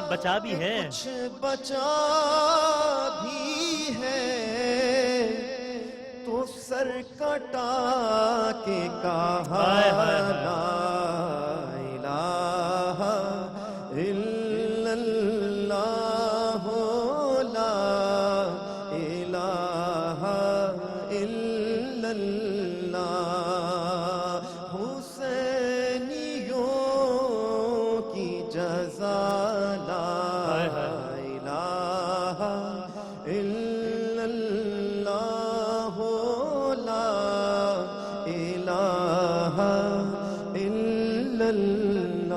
کچھ بچا بھی ہے، کچھ بچا بھی ہے تو سر کٹا کے کہا لا الہ الا اللہ لا الہ الا اللہ حسینیوں کی جزا لا الہ الا اللہ لا الہ الا اللہ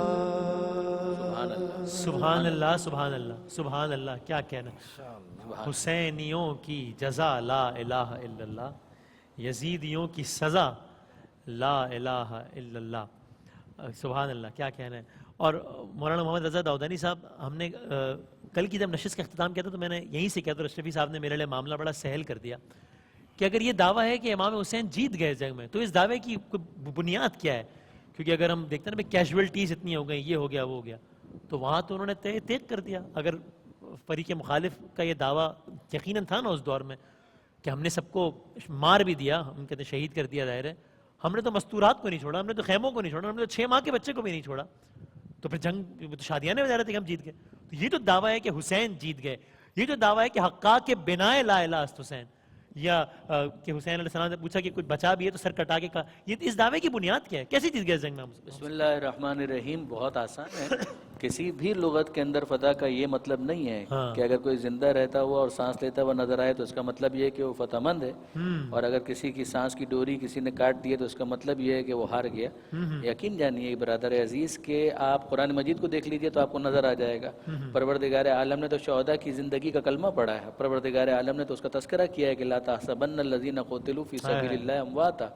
سبحان اللہ سبحان اللہ سبحان اللہ، کیا کہنا. حسینیوں کی جزا لا الہ الا اللہ، یزیدیوں کی سزا لا الہ الا اللہ. سبحان اللہ، کیا کہنا ہے. اور مولانا محمد رضا داؤدانی صاحب، ہم نے کل کی جب نشست کا اختتام کیا تھا تو میں نے یہیں سے کیا تھا، اشرفی صاحب نے میرے لیے معاملہ بڑا سہل کر دیا کہ اگر یہ دعویٰ ہے کہ امام حسین جیت گئے جنگ میں تو اس دعوے کی بنیاد کیا ہے. کیونکہ اگر ہم دیکھتے ہیں نا کیجویلٹیز اتنی ہو گئی، یہ ہو گیا وہ ہو گیا، تو وہاں تو انہوں نے تیق کر دیا. اگر فریق مخالف کا یہ دعویٰ یقیناً تھا نا اس دور میں کہ ہم نے سب کو مار بھی دیا، ہم کہتے ہیں شہید کر دیا، ظاہر ہے ہم نے تو مستورات کو نہیں چھوڑا، ہم نے تو خیموں کو نہیں چھوڑا، ہم نے تو 6 ماہ کے بچے کو بھی نہیں چھوڑا، تو پھر جنگ تو شادیاں نے وزارت کہ ہم جیت گئے. تو یہ تو دعویٰ ہے کہ حسین جیت گئے، یہ جو دعویٰ ہے کہ حقاق کے بنائے لا الہ است حسین، یا کہ حسین علیہ السلام نے پوچھا کہ کچھ بچا بھی ہے تو سر کٹا کے کہا، یہ اس دعوے کی بنیاد کیا ہے؟ کیسے جیت گئے جنگ میں؟ بسم اللہ الرحمن الرحیم. بہت آسان ہے. کسی بھی لغت کے اندر فتح کا یہ مطلب نہیں ہے کہ اگر کوئی زندہ رہتا ہوا اور سانس لیتا ہوا نظر آئے تو اس کا مطلب یہ ہے کہ وہ فتح مند ہے، اور اگر کسی کی سانس کی ڈوری کسی نے کاٹ دی ہے تو اس کا مطلب یہ ہے کہ وہ ہار گیا. یقین جانیے برادر عزیز کہ آپ قرآن مجید کو دیکھ لیجئے تو آپ کو نظر آ جائے گا. پروردگار عالم نے تو شہداء کی زندگی کا کلمہ پڑھا ہے، پروردگار عالم نے تو اس کا تذکرہ کیا ہے کہ لا تحسبن الذین قتلوا فی سبیل اللہ امواتا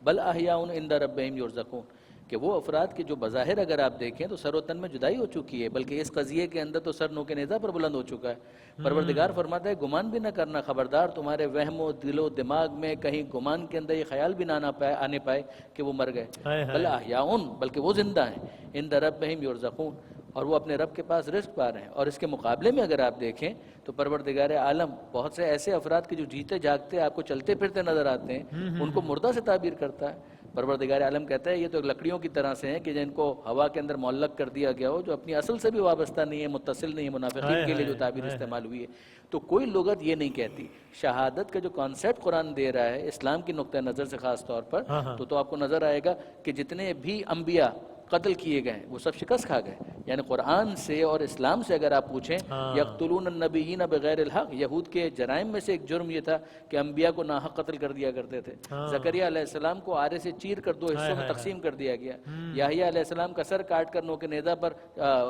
بل احیاء عند ربہم یرزقون، کہ وہ افراد کے جو بظاہر اگر آپ دیکھیں تو سر و تن میں جدائی ہو چکی ہے، بلکہ اس قضیے کے اندر تو سر نو کے نیزہ پر بلند ہو چکا ہے. پروردگار فرماتا ہے گمان بھی نہ کرنا، خبردار تمہارے وہم و دل و دماغ میں کہیں گمان کے اندر یہ خیال بھی نہ آنے پائے کہ وہ مر گئے. بل احیاء، بلکہ وہ زندہ ہیں، عند ربہم یرزقون، اور وہ اپنے رب کے پاس رزق پا رہے ہیں. اور اس کے مقابلے میں اگر آپ دیکھیں تو پروردگار عالم بہت سے ایسے افراد کے جو جیتے جاگتے آپ کو چلتے پھرتے نظر آتے ہیں ان کو مردہ سے تعبیر کرتا ہے. پروردگار عالم کہتا ہے یہ تو لکڑیوں کی طرح سے ہیں کہ جن کو ہوا کے اندر معلق کر دیا گیا ہو، جو اپنی اصل سے بھی وابستہ نہیں ہے، متصل نہیں ہے. منافقین کے لیے جو تعبیر استعمال ہوئی ہے تو کوئی لغت یہ نہیں کہتی. شہادت کا جو کانسیپٹ قرآن دے رہا ہے اسلام کی نقطہ نظر سے خاص طور پر، تو آپ کو نظر آئے گا کہ جتنے بھی انبیاء قتل کیے گئے وہ سب شکست کھا گئے. یعنی قرآن سے اور اسلام سے اگر آپ پوچھیں یقتلون النبیین بغیر الحق، یہود کے جرائم میں سے ایک جرم یہ تھا کہ انبیاء کو ناحق قتل کر دیا کرتے تھے. زکریہ علیہ السلام کو آرے سے چیر کر 2 حصوں میں تقسیم کر دیا گیا. یحییٰ علیہ السلام کا سر کاٹ کر نو کے نیزہ پر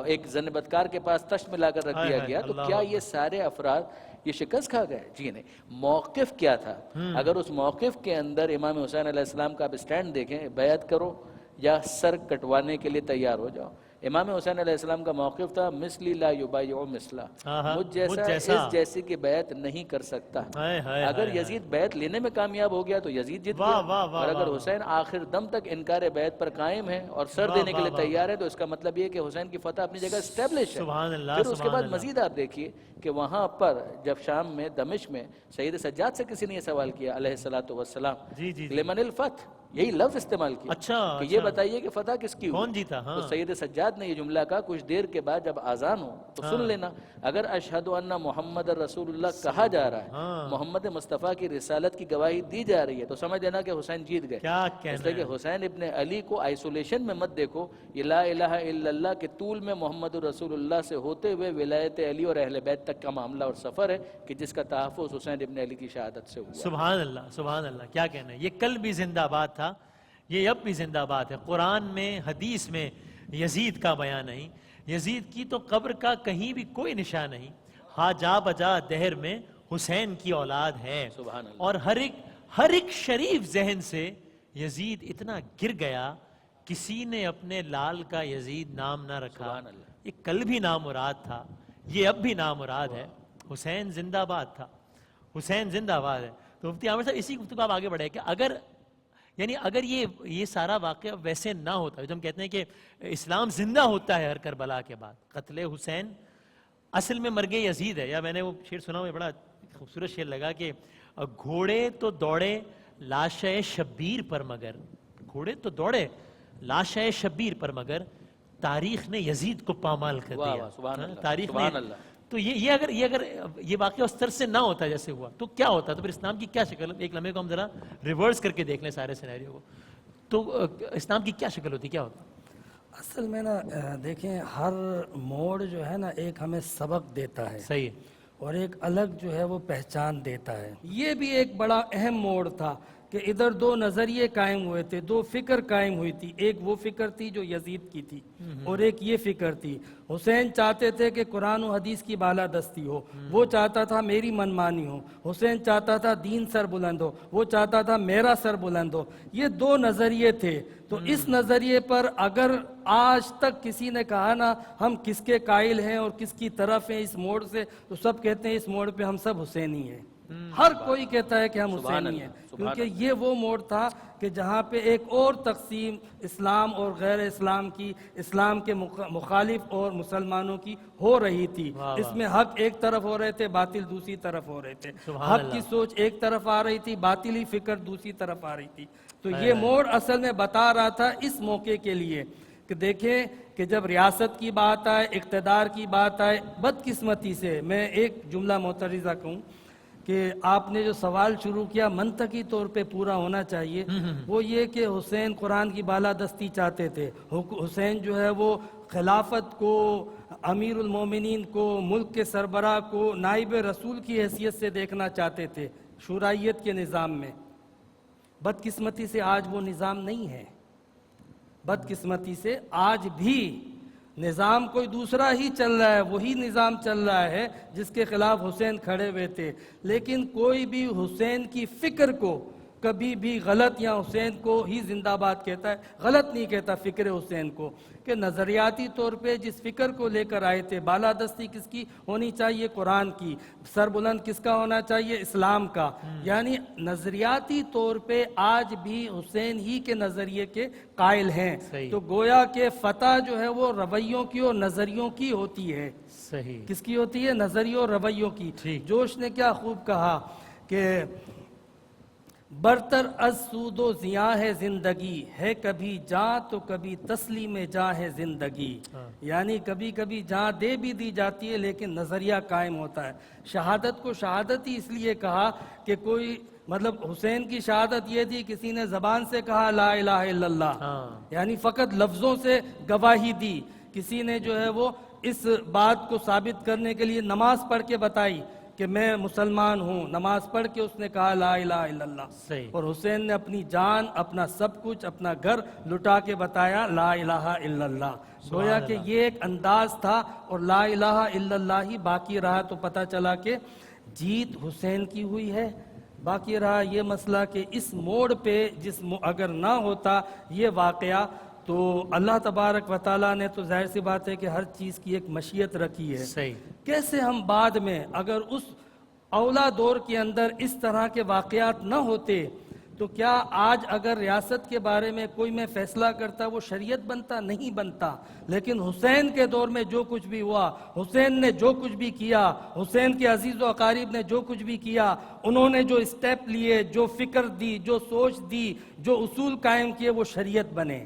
ایک زن بدکار کے پاس تشت میں لا کر رکھ دیا گیا. تو کیا یہ سارے افراد یہ شکست کھا گئے؟ جی نہیں. موقف کیا تھا؟ اگر اس موقف کے اندر امام حسین علیہ السلام کا آپ سٹینڈ دیکھیں، بیعت کرو یا سر کٹوانے کے لیے تیار ہو جاؤ. امام حسین علیہ السلام کا موقف تھا مثلی لا یبایع مثلا، مجھ جیسا اس جیسی کی بیعت نہیں کر سکتا. اگر یزید بیعت لینے میں کامیاب ہو گیا تو یزید جیت گیا، اور اگر حسین آخر دم تک انکار بیعت پر قائم ہے اور سر دینے کے لیے تیار ہے تو اس کا مطلب یہ کہ حسین کی فتح اپنی جگہ اسٹیبلش ہے. پھر اس کے بعد مزید آپ دیکھیے کہ وہاں پر جب شام میں دمشق میں سید سجاد سے کسی نے یہ سوال کیا علیہ الصلوۃ والسلام لمن الفتح، یہی لفظ استعمال کیا کہ یہ بتائیے کہ فتح کس کی ہوئی، کون جیتا. تو سید سجاد نے یہ جملہ کہا کچھ دیر کے بعد جب اذان ہو تو سن لینا، اگر اشہد ان محمد رسول اللہ کہا جا رہا ہے، محمد مصطفیٰ کی رسالت کی گواہی دی جا رہی ہے، تو سمجھ لینا کہ حسین جیت گئے. اس لیے کہ حسین ابن علی کو آئسولیشن میں مت دیکھو. یہ لا الہ الا اللہ کے طول میں محمد رسول اللہ سے ہوتے ہوئے ولایت علی اور اہل بیت تک کا معاملہ اور سفر ہے کہ جس کا تحفظ حسین ابن علی کی شہادت سے ہوا. سبحان اللہ سبحان اللہ، کیا کہنا ہے. یہ کل بھی زندہ باد تھا، یہ اب بھی زندہ باد ہے. قرآن میں حدیث میں یزید کا بیان نہیں، یزید کی تو قبر کا کہیں بھی کوئی نشان نہیں. ہاں جا بجا دہر میں حسین کی اولاد ہے. سبحان اللہ. اور ہر ایک شریف ذہن سے یزید اتنا گر گیا، کسی نے اپنے لال کا یزید نام نہ رکھا. یہ کل بھی نامراد تھا، یہ اب بھی نامراد ہے. حسین زندہ باد تھا، حسین زندہ باد ہے. تو مفتی عامر صاحب اسی گفتگو آپ آگے بڑھے کہ اگر یہ سارا واقعہ ویسے نہ ہوتا، جو ہم کہتے ہیں کہ اسلام زندہ ہوتا ہے ہر کربلا کے بعد، قتل حسین اصل میں مرگ یزید ہے. یا میں نے وہ شعر سنا ہوا بڑا خوبصورت شعر لگا کہ گھوڑے تو دوڑے لاشے شبیر پر مگر, گھوڑے تو دوڑے لاشے شبیر پر مگر تاریخ نے یزید کو پامال کر دیا. سبحان اللہ, تاریخ سبحان نے. اللہ. تو یہ اگر یہ واقعہ اس طرح سے نہ ہوتا جیسے ہوا تو کیا ہوتا؟ تو پھر اسلام کی کیا شکل؟ ایک لمحے کو ہم ذرا ریورس کر کے دیکھ لیں سارے سینیریو کو, تو اسلام کی کیا شکل ہوتی, کیا ہوتا؟ اصل میں نا دیکھیں ہر موڑ جو ہے نا ایک ہمیں سبق دیتا ہے, صحیح ہے, اور ایک الگ جو ہے وہ پہچان دیتا ہے. یہ بھی ایک بڑا اہم موڑ تھا کہ ادھر دو نظریے قائم ہوئے تھے, دو فکر قائم ہوئی تھی. ایک وہ فکر تھی جو یزید کی تھی, اور ایک یہ فکر تھی. حسین چاہتے تھے کہ قرآن و حدیث کی بالادستی ہو, وہ چاہتا تھا میری منمانی ہو. حسین چاہتا تھا دین سر بلند ہو, وہ چاہتا تھا میرا سر بلند ہو. یہ دو نظریے تھے. تو اس نظریے پر اگر آج تک کسی نے کہا نا ہم کس کے قائل ہیں اور کس کی طرف ہیں اس موڑ سے, تو سب کہتے ہیں اس موڑ پہ ہم سب حسینی ہیں. ہر کوئی کہتا ہے کہ ہم حسینی ہیں, کیونکہ یہ وہ موڑ تھا کہ جہاں پہ ایک اور تقسیم اسلام اور غیر اسلام کی, اسلام کے مخالف اور مسلمانوں کی ہو رہی تھی. اس میں حق ایک طرف ہو رہے تھے, باطل دوسری طرف ہو رہے تھے. حق کی سوچ ایک طرف آ رہی تھی, باطلی فکر دوسری طرف آ رہی تھی. تو یہ موڑ اصل میں بتا رہا تھا اس موقع کے لیے کہ دیکھیں کہ جب ریاست کی بات آئے, اقتدار کی بات آئے, بدقسمتی سے میں ایک جملہ معترضہ کہوں کہ آپ نے جو سوال شروع کیا منطقی طور پہ پورا ہونا چاہیے, وہ یہ کہ حسین قرآن کی بالادستی چاہتے تھے. حسین جو ہے وہ خلافت کو, امیر المومنین کو, ملک کے سربراہ کو نائب رسول کی حیثیت سے دیکھنا چاہتے تھے شورائیت کے نظام میں. بدقسمتی سے آج وہ نظام نہیں ہے. بدقسمتی سے آج بھی نظام کوئی دوسرا ہی چل رہا ہے, وہی نظام چل رہا ہے جس کے خلاف حسین کھڑے ہوئے تھے. لیکن کوئی بھی حسین کی فکر کو کبھی بھی غلط یا حسین کو ہی زندہ باد کہتا ہے, غلط نہیں کہتا فکر حسین کو. کہ نظریاتی طور پہ جس فکر کو لے کر آئے تھے, بالادستی کس کی ہونی چاہیے؟ قرآن کی. سر بلند کس کا ہونا چاہیے؟ اسلام کا. یعنی نظریاتی طور پہ آج بھی حسین ہی کے نظریے کے قائل ہیں. تو گویا کہ فتح جو ہے وہ رویوں کی اور نظریوں کی ہوتی ہے. صحیح. کس کی ہوتی ہے؟ نظریوں اور رویوں کی. جوش نے کیا خوب کہا کہ برتر از سود و زیاں ہے زندگی, ہے کبھی جاں تو کبھی تسلیم جاں ہے زندگی. یعنی کبھی کبھی جاں دے بھی دی جاتی ہے لیکن نظریہ قائم ہوتا ہے. شہادت کو شہادت ہی اس لیے کہا کہ کوئی مطلب حسین کی شہادت یہ تھی کسی نے زبان سے کہا لا الہ الا اللہ, یعنی فقط لفظوں سے گواہی دی. کسی نے جو ہے وہ اس بات کو ثابت کرنے کے لیے نماز پڑھ کے بتائی کہ میں مسلمان ہوں, نماز پڑھ کے اس نے کہا لا الہ الا اللہ. اور حسین نے اپنی جان, اپنا سب کچھ, اپنا گھر لٹا کے بتایا لا الہ الا اللہ. گویا کہ یہ ایک انداز تھا اور لا الہ الا اللہ ہی باقی رہا. تو پتہ چلا کہ جیت حسین کی ہوئی ہے. باقی رہا یہ مسئلہ کہ اس موڑ پہ اگر نہ ہوتا یہ واقعہ تو اللہ تبارک و تعالیٰ نے تو ظاہر سی بات ہے کہ ہر چیز کی ایک مشیت رکھی ہے. صحیح. کیسے ہم بعد میں اگر اس اولا دور کے اندر اس طرح کے واقعات نہ ہوتے تو کیا آج اگر ریاست کے بارے میں کوئی میں فیصلہ کرتا وہ شریعت بنتا؟ نہیں بنتا. لیکن حسین کے دور میں جو کچھ بھی ہوا, حسین نے جو کچھ بھی کیا, حسین کے عزیز و اقارب نے جو کچھ بھی کیا, انہوں نے جو اسٹیپ لیے, جو فکر دی, جو سوچ دی, جو اصول قائم کیے, وہ شریعت بنے.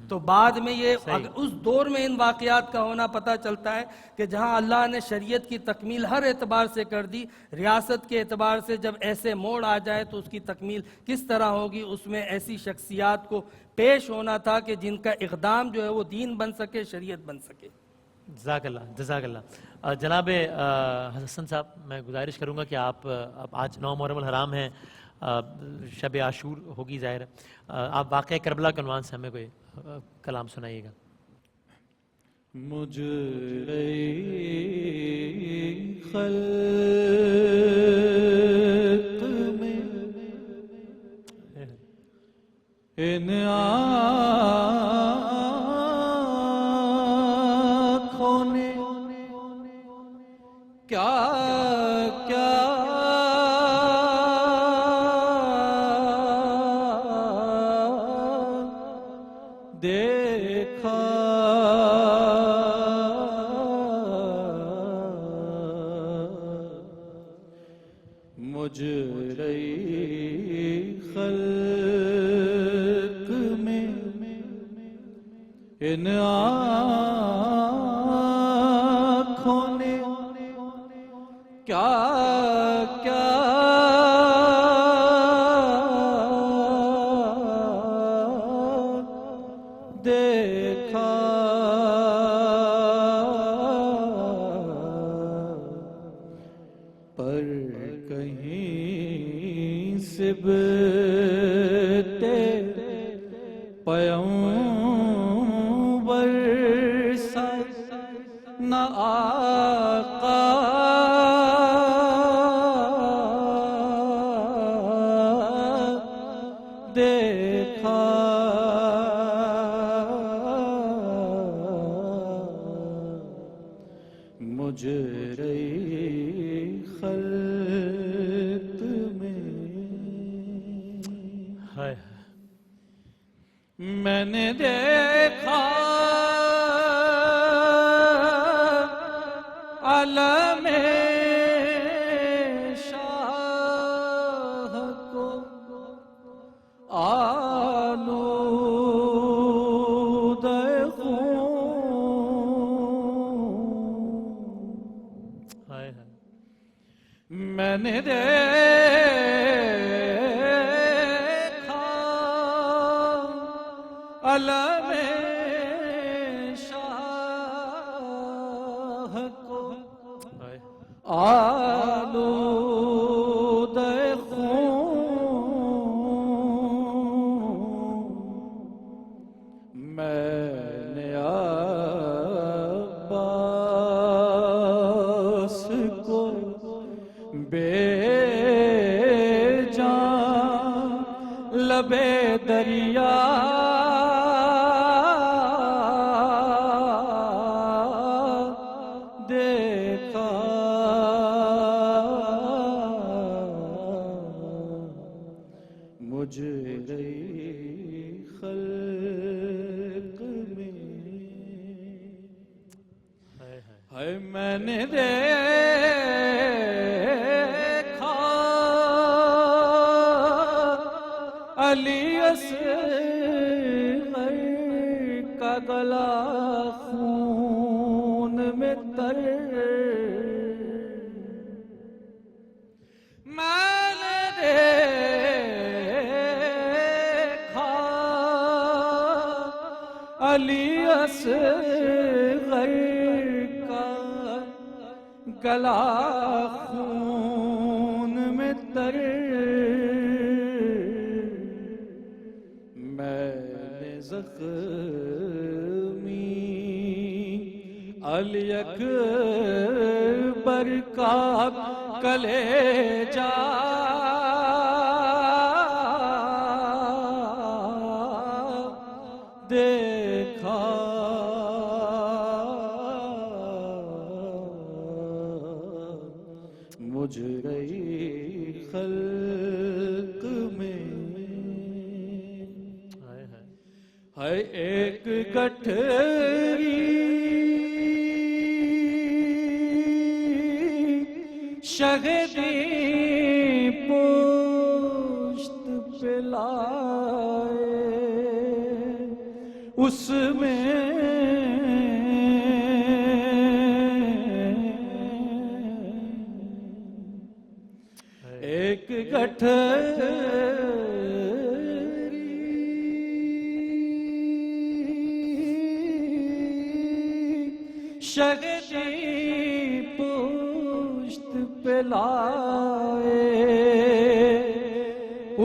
تو بعد میں یہ اس دور میں ان واقعات کا ہونا پتہ چلتا ہے کہ جہاں اللہ نے شریعت کی تکمیل ہر اعتبار سے کر دی, ریاست کے اعتبار سے جب ایسے موڑ آ جائے تو اس کی تکمیل کس طرح ہوگی؟ اس میں ایسی شخصیات کو پیش ہونا تھا کہ جن کا اقدام جو ہے وہ دین بن سکے, شریعت بن سکے. جزاک اللہ, جزاک اللہ. جناب حسن صاحب, میں گزارش کروں گا کہ آپ آج 9 محرم الحرام ہیں, شب عاشور ہوگی ظاہر, آپ واقعہ کربلا کے عنوان سے ہمیں کوئی کلام سنائیے گا. مجھ خلق میں ان آنکھوں نے کیا کیا دیکھا, مجرے خلق میں ان آنکھوں نے کیا کیا دیکھا، پر کہیں سے پیغمبر سا نہ آقا دیکھا، مجرے خلق میں میں نے دیکھا عالم شاہ کو آلود خون، میں نے دیکھا عالم شاہ کو آلود خون، میں نے عباس کو بے جان لبے دریا دیکھا، مجرے خلق میں ہے میں نے دیکھا علی اصغر کا گلا خون میں تر، میں نے دیکھا علی اصغر کا گلا خون میں تر، میں نے زخمی علی اکبر کا کلیجہ دیکھا، مجرے خلق میں ہے ایک گٹھری شہدی پشت پہ لائے، اس میں ایک گٹھری شہدی پشت پہ لائے،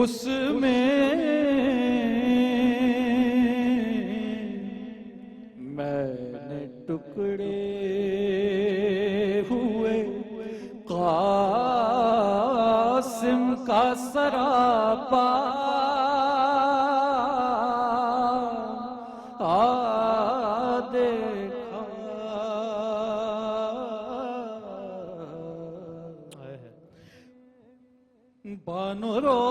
اس میں میں نے ٹکڑے ہوئے قاسم کا سراپا دیکھا، بانو رو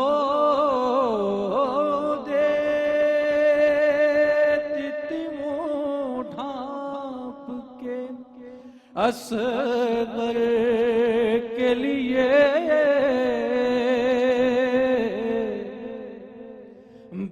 اصغر کے لیے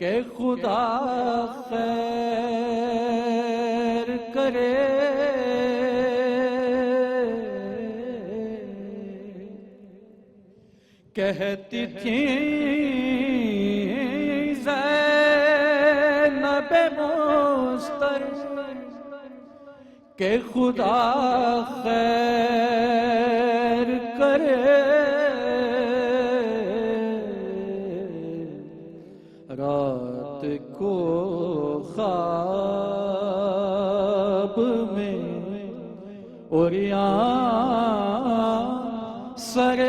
کہ خدا خیر کرے کہتی تھی زینب مستر کہ خدا خیر کرے رات کو خواب میں عریان سر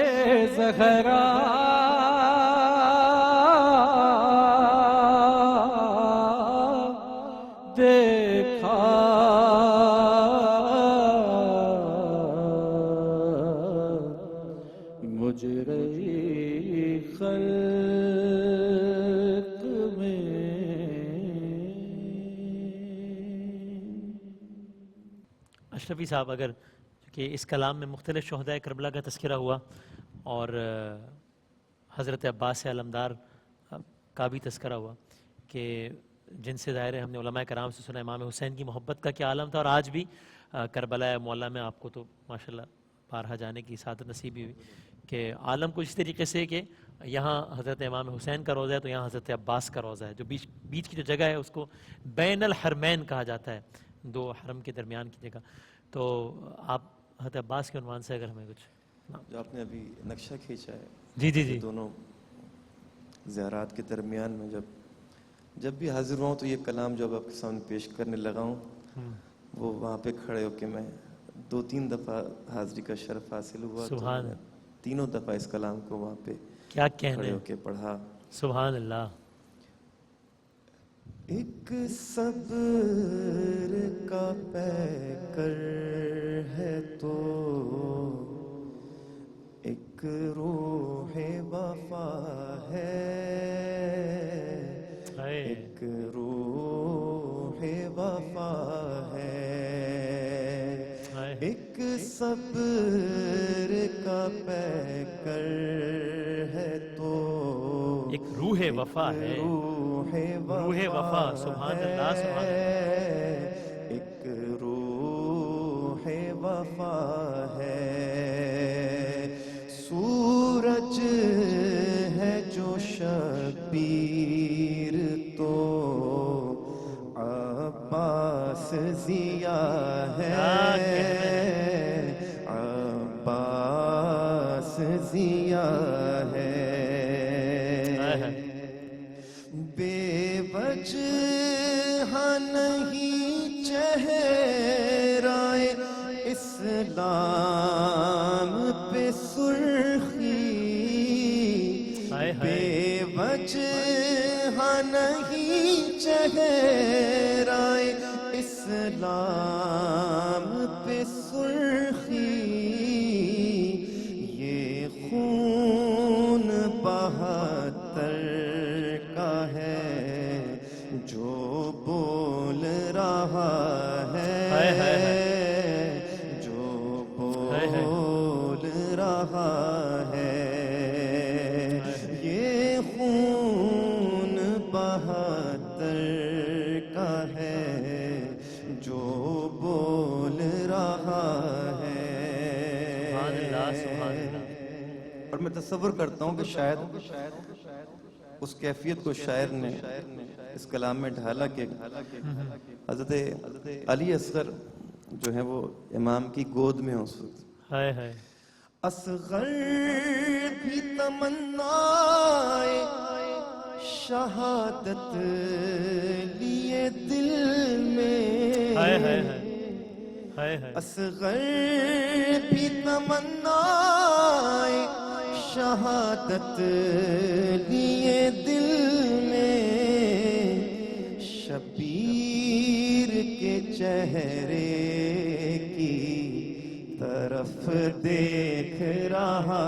زہرا دیکھا مجرے خلق میں اشرفی صاحب، اگر کہ اس کلام میں مختلف شہداء کربلا کا تذکرہ ہوا اور حضرت عباس علمدار کا بھی تذکرہ ہوا کہ جن سے ظاہر ہے ہم نے علماء کرام سے سنا امام حسین کی محبت کا کیا عالم تھا، اور آج بھی کربلا معلیٰ میں آپ کو تو ماشاءاللہ بارہا جانے کی سعادت نصیب ہوئی کہ عالم کو اس طریقے سے کہ یہاں حضرت امام حسین کا روضہ ہے تو یہاں حضرت عباس کا روضہ ہے، جو بیچ کی جو جگہ ہے اس کو بین الحرمین کہا جاتا ہے، دو حرم کے درمیان کی جگہ. تو آپ حضرت عباس کے عنوان سے اگر ہمیں کچھ جو آپ نے ابھی نقشہ کھینچا ہے جی جی جی دونوں زیارات کے درمیان میں جب بھی حاضر ہوں تو یہ کلام جو اب آپ کے سامنے پیش کرنے لگا ہوں وہ وہاں پہ کھڑے ہو کے میں 2-3 دفعہ حاضری کا شرف حاصل ہوا. سبحان تو تینوں دفعہ اس کلام کو وہاں پہ کیا کھڑے کہنے، ہو کے پڑھا. سبحان اللہ. ایک صبر کا پیکر ہے تو ایک روح وفا ہے، ایک روح وفا ہے، ایک صبر کا پیکر ہے تو ایک روح وفا ہے، روح وفا. سبحان اللہ سبحان اللہ. ایک روح وفا ہے، سورج ہے جو شبیر تو عباس ضیاء ہے، عباس ضیاء ہے. بے وجہ نہیں چہرہ اسلام پہ سرخی، بے وجہ نہیں چہرہ اسلام پہ سرخی، یہ خون 72 کا ہے جو بول رہا ہے، جو بول رہا ہے. یہ خون 72 کا ہے جو بول رہا ہے. سبحان اللہ سبحان اللہ. اور میں تصور کرتا ہوں کہ شاید اس کیفیت کو شاعر نے اس کلام میں ڈھالا کہ حضرت علی اصغر جو ہے وہ امام کی گود میں اس وقت ہائے ہائے اصغر بھی تمنا شہادت لیے دل میں ہائے ہائے ہائے ہائے اصغر بھی تمنا شہادت لیے دل میں شبیر کے چہرے کی طرف دیکھ رہا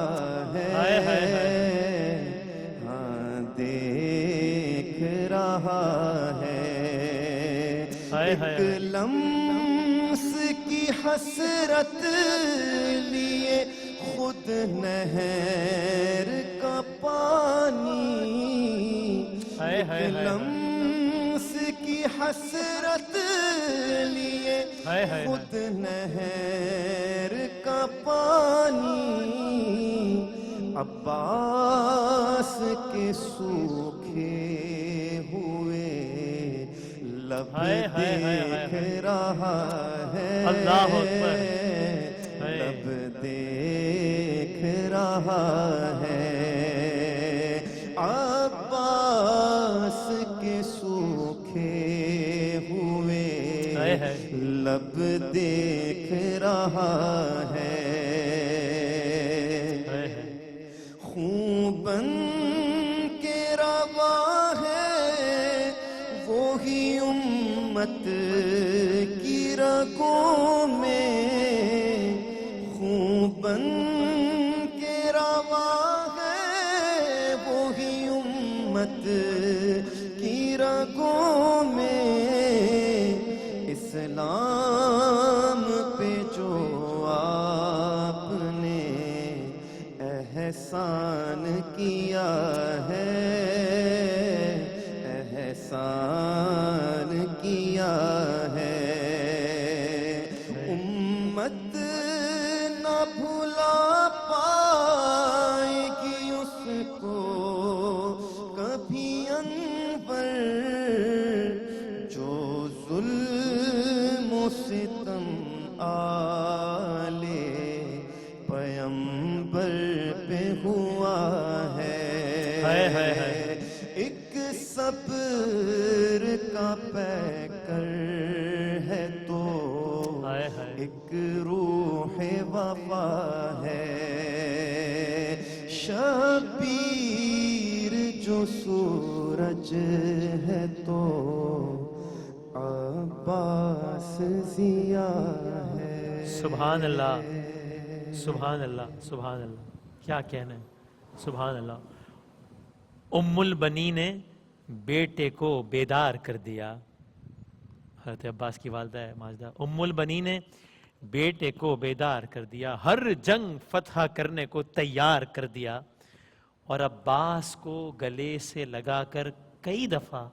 ہے ہاں دیکھ رہا ہے ایک لمس کی حسرت لیے خود نہر کا پانی ایک لمس کی حسرت لیے خود نہر کا پانی عباس کے سوکھے ہوئے لب دیکھ رہا ہے اللہ اکبر لب دیکھ رہا ہے عباس کے سوکھے ہوئے لب دیکھ رہا ہے خون بن کے روا ہے وہی امت کی رگوں میں خون بن کے روا ہے وہی امت کی رگوں میں اسلام پہ جو آپ نے احسان کیا ہے احسان کیا ہے امت نہ بھلا پائے گی اس کو کبھی انور جو ظلم و ستم آلے پیمبر پہ ہوا ہے ایک صبر کا پیکر ہے تو ایک روح وفا ہے شبیر جو سورج ہے تو عباس ضیاء ہے سبحان اللہ سبحان اللہ سبحان اللہ کیا کہنا ہے سبحان اللہ ام البنی نے بیٹے کو بیدار کر دیا حضرت عباس کی والدہ ہے ماجدہ ام البنی نے بیٹے کو بیدار کر دیا ہر جنگ فتح کرنے کو تیار کر دیا اور عباس کو گلے سے لگا کر کئی دفعہ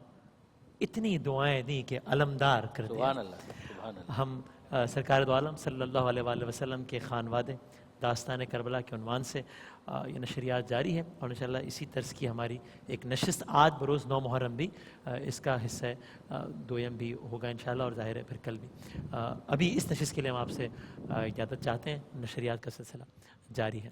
اتنی دعائیں دیں کہ علمدار کر دیا سبحان اللہ سبحان اللہ ہم سرکار دو عالم صلی اللہ علیہ وآلہ وسلم کے خانوادے داستان کربلا کے عنوان سے یہ نشریات جاری ہے اور انشاءاللہ اسی طرز کی ہماری ایک نشست آج بروز 9 محرم بھی اس کا حصہ ہے دویم بھی ہوگا انشاءاللہ اور ظاہر ہے پھر کل بھی ابھی اس نشست کے لیے ہم آپ سے اجازت چاہتے ہیں نشریات کا سلسلہ جاری ہے